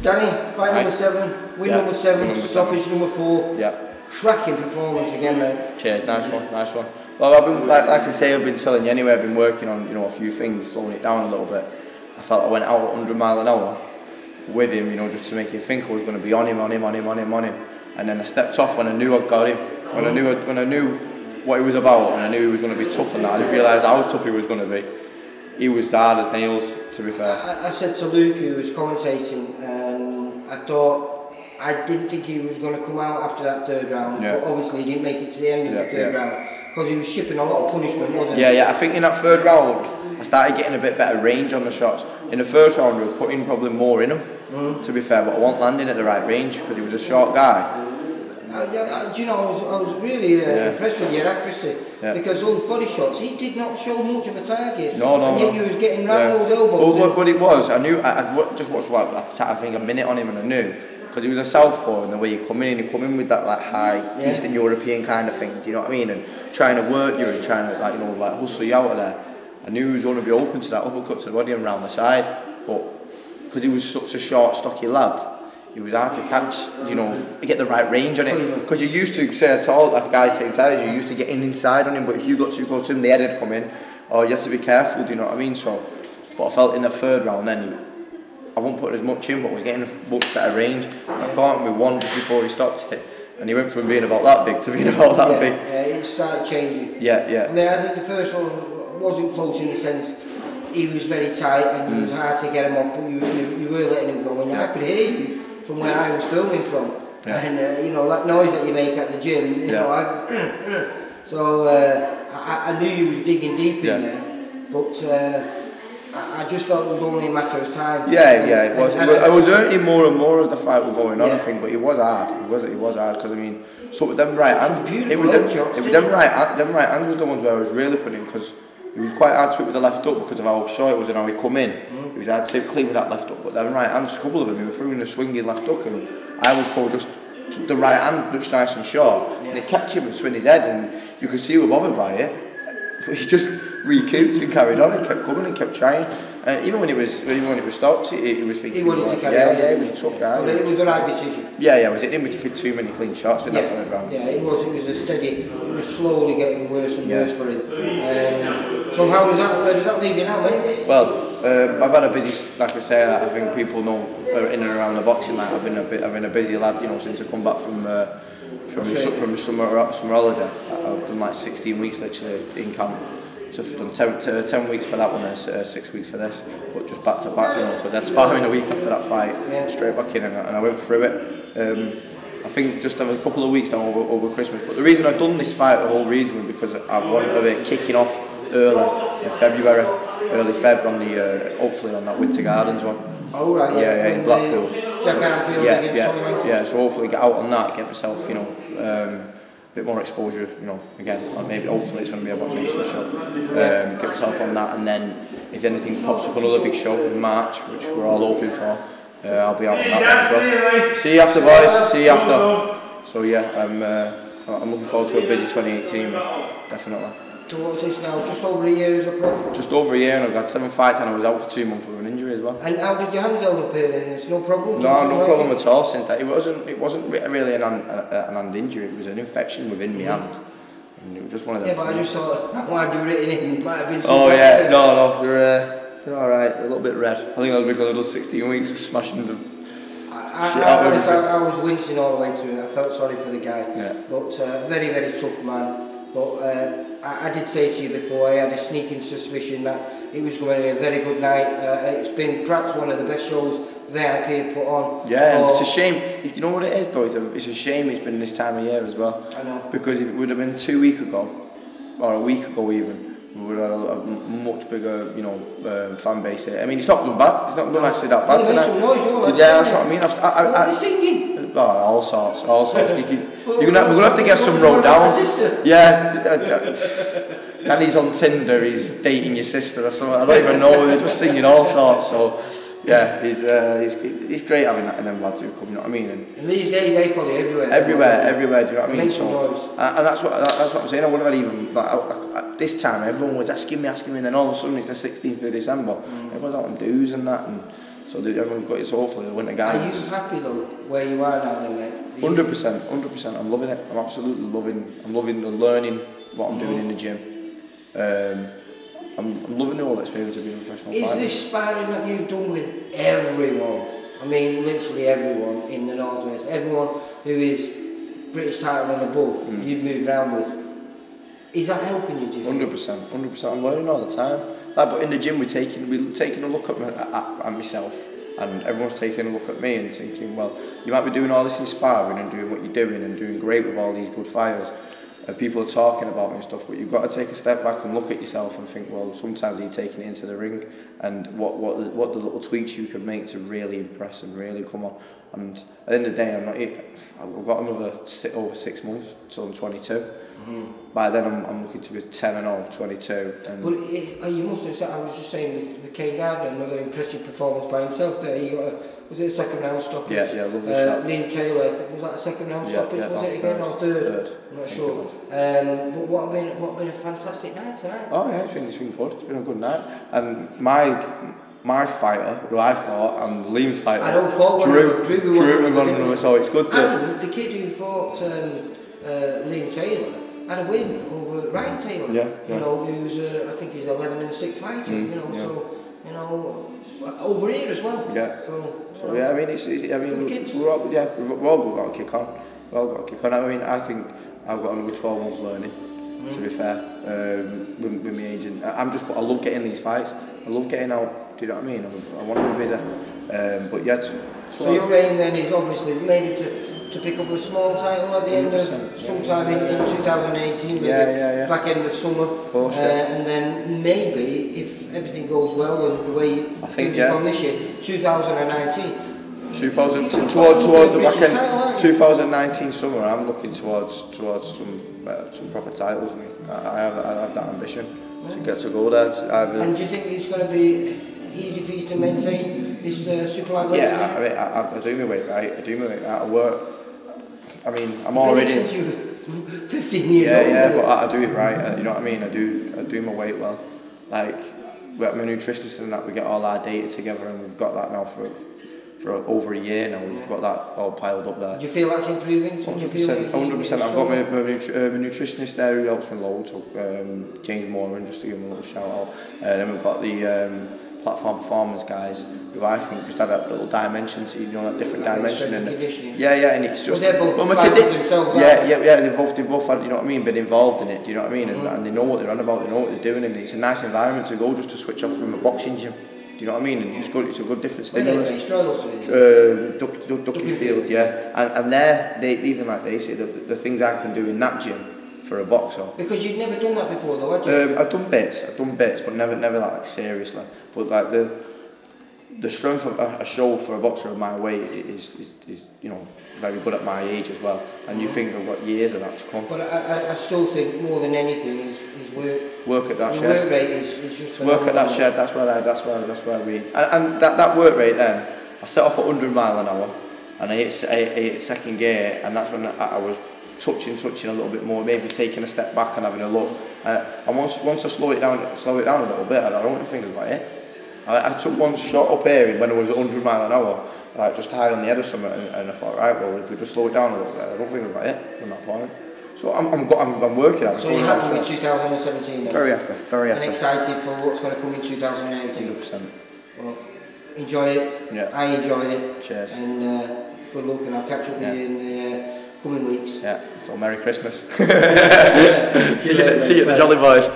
Danny, fight number 7, win number 7, stoppage number 4. Yeah. Cracking performance again, mate. Cheers, nice one, nice one. Well, I've been, like I say, I've been telling you anyway, I've been working on, a few things, slowing it down a little bit. I felt I went out at 100 mile an hour with him, just to make you think I was going to be on him. And then I stepped off when I knew I got him, when I knew what he was about, and I knew he was going to be tough and that. I didn't realise how tough he was going to be. He was hard as nails, to be fair. I said to Luke, who was commentating, I didn't think he was going to come out after that 3rd round, but obviously he didn't make it to the end of the 3rd round, because he was shipping a lot of punishment, wasn't he? Yeah, I think in that 3rd round, I started getting a bit better range on the shots. In the 1st round, we were putting probably more in him, to be fair, but I wasn't landing at the right range, because he was a short guy. Do you know, I was really impressed with your accuracy, because those body shots, he did not show much of a target. No. And yet you was getting round those elbows. Well, what it was, I knew, I just watched I think a minute on him, and I knew, because he was a southpaw, and the way you come in with that like high Eastern European kind of thing, do you know what I mean? And trying to work you and trying to hustle you out of there. I knew he was going to be open to that uppercut to the body and round the side, but because he was such a short, stocky lad, it was hard to catch, to get the right range on it. Because you used to, say at all, like guys saying size, you used to get inside on him, but if you got too close to him, the head would come in, or you had to be careful, do you know what I mean? So, but I felt in the 3rd round then, I won't put as much in, but I was getting a much better range. I caught him with one just before he stopped it, and he went from being about that big to being about that big. Yeah, it started changing. Yeah. I mean, I think the 1st one wasn't close in the sense he was very tight and it was hard to get him off, but you were letting him go, and I could hear you from where I was filming from, and that noise that you make at the gym, so I knew you was digging deep in there, but I just felt it was only a matter of time. Yeah, it was. I was hurting more and more as the fight was going on, I think, but it was hard. It was hard because I mean, so with them right hands, it was them right hands was the ones where I was really putting, because it was quite hard to hit with the left hook because of how short it was and how he come in. It was hard to sit clean with that left hook, but them right hands, a couple of them, he were throwing a swinging left hook, and I would throw just the right hand, just nice and short, and it kept him and swing his head, and you could see he was bothered by it. But he just recouped and carried on and kept coming and kept trying. And even when it was stopped, he was thinking. He wanted to carry on. Yeah, he was a tough guy. But it was the right decision. Yeah, it was hitting him with too many clean shots in that 3rd round. Yeah, it was a steady. It was slowly getting worse and worse for him. So how was that? Where does that leave you now, mate? Well, I've had a busy, like I say, I think people know in and around the boxing. Like I've been a busy lad, since I come back from summer holiday. I've done like 16 weeks literally in camp. So I've done 10 weeks for that one and 6 weeks for this, but just back to back, But then sparring a week after that fight, straight back in, and I went through it. I think just have a couple of weeks now over Christmas. But the reason I've done this fight, the whole reason was because I wanted it kicking off early in February, early Feb on the hopefully on that Winter Gardens one. Oh right, yeah, in Blackpool. Yeah, so hopefully get out on that, get myself, a bit more exposure, again, like maybe hopefully it's going to be a Box Nation show. Get myself on that, and then if anything pops up another big show in March, which we're all hoping for, I'll be out on that one. See you after, boys. See you after. So yeah, I'm looking forward to a busy 2018, definitely. So what's this now? Just over a year as a pro? Just over a year, and I've got 7 fights, and I was out for 2 months with an injury as well. And how did your hands hold up here then? There's no problem? No problem at all since that. It wasn't really an hand injury, it was an infection within my hand. And it was just one of them. Yeah, but I just thought, why do you written in? It might have been some yeah, no, they're alright, a little bit red. I think that was because I did 16 weeks of smashing them. I was wincing all the way through it. I felt sorry for the guy, but very, very tough man. But I did say to you before, I had a sneaking suspicion that it was going to be a very good night. It's been perhaps one of the best shows VIP have put on. Yeah, and it's a shame. You know what it is though? It's a shame it's been this time of year as well. I know. Because if it would have been 2 weeks ago, or a week ago even, we would have had a much bigger, fan base here. I mean, it's not been bad. It's not been actually that bad tonight. Some noise, yeah, that's what I mean. What are you singing? Oh, all sorts. We're gonna have to get some wrote down. Yeah, Danny's on Tinder. He's dating your sister or something. I don't even know. They're just singing all sorts. So yeah, he's great having that and them lads who come. You know what I mean? And these days they follow everywhere. Everywhere. Do you know what I mean? Make some noise. And that's what I'm saying. I wouldn't have even this time. Everyone was asking me, and then all of a sudden it's the 16th of December. Everyone's out on dues and that, and So everyone's got it. So hopefully the winter guys. Are you happy though where you are now, then, mate? 100%. I'm loving it. I'm absolutely loving. I'm loving the learning what I'm doing in the gym. I'm loving the whole experience of being a professional fighter. Is this sparring that you've done with everyone? I mean, literally everyone in the Northwest, everyone who is British title and above, you've moved around with. Is that helping you? Do you think? 100%. I'm learning all the time. Like, but in the gym, we're taking a look at myself, and everyone's taking a look at me and thinking, well, you might be doing all this in sparring and doing what you're doing and doing great with all these good fighters. And people are talking about me and stuff, but you've got to take a step back and look at yourself and think, well, sometimes you're taking it into the ring, and what the little tweaks you can make to really impress and really come on. And at the end of the day, I've got another over 6 months till I'm 22. By then I'm looking to be 10-0, 22. And but you must have said, I was just saying with Kay Gardner, another impressive performance by himself there. He got was it a second round stoppage? Yeah, lovely shot. Liam Taylor, was that a second round stoppage? Yeah, was it again or third? I'm not sure. But what have been a fantastic night tonight. Oh yeah, it's been good. It's been a good night. And my fighter, who I fought, and Liam's fighter, I don't fought Drew was one another, so it's good to. And the kid who fought Liam Taylor had a win over Wright Finishes. You know, who's I think he's 11-6 fighter. So over here as well. Yeah. So yeah, I mean we're all got to kick on. I mean, I think I've got another 12 months learning. To be fair, with my agent, I love getting these fights. I love getting out. Do you know what I mean? I want to be busy. But yeah. So your aim then is obviously maybe to pick up a small title at the end of sometime in 2018, back end of summer, of course, and then maybe if everything goes well and the way things have gone this year, 2019. Towards the back end, 2019 summer, I'm looking towards some proper titles. I have that ambition to get to go there. And do you think it's going to be easy for you to maintain this super lightweight? Yeah, I do my weight right. I work. I mean, I'm already. Since you were 15 years old. Yeah, but I do it right. You know what I mean? I do my weight well. Like, we're my nutritionist and that, we get all our data together, and we've got that now for over a year now. We've got that all piled up there. Do you feel that's improving? 100%. I've got my nutritionist there who helps me loads. So, James Moore, just to give him a little shout out. Then we've got the platform performance guys, who I think just had that little dimension, so that different dimension. And and it's just. Well, they're both fighters themselves. They've both had, you know what I mean, been involved in it. Do you know what I mean? And they know what they're on about. They know what they're doing, and it's a nice environment to go just to switch off from a boxing gym. Do you know what I mean? And it's good. It's a good different stimulus. Ducky Field, and they even like they say the things I can do in that gym for a boxer. Because you'd never done that before, though, had you? I've done bits, but never like seriously. But like the strength of a show for a boxer of my weight is very good at my age as well. And you think I've got years of that to come. But I still think more than anything is work. Work at that shed. Work rate is just work at that shed. That's where we. And that work rate then, I set off at 100 mile an hour, and I hit second gear, and that's when I was touching a little bit more, maybe taking a step back and having a look. And once I slow it down a little bit, I don't really think about it. I took one shot up here when I was at 100 mile an hour, like just high on the head of something, and I thought, right, well, if we just slow it down a little bit, I don't think about it from that point. So I'm working on it. So you're happy with 2017 then? Very happy. And excited for what's going to come in 2018? 100%. Well, enjoy it. Yeah. I enjoyed it. Cheers. And good luck, and I'll catch up with you in the coming weeks. Yeah, until Merry Christmas. See you at the Jolly Boys.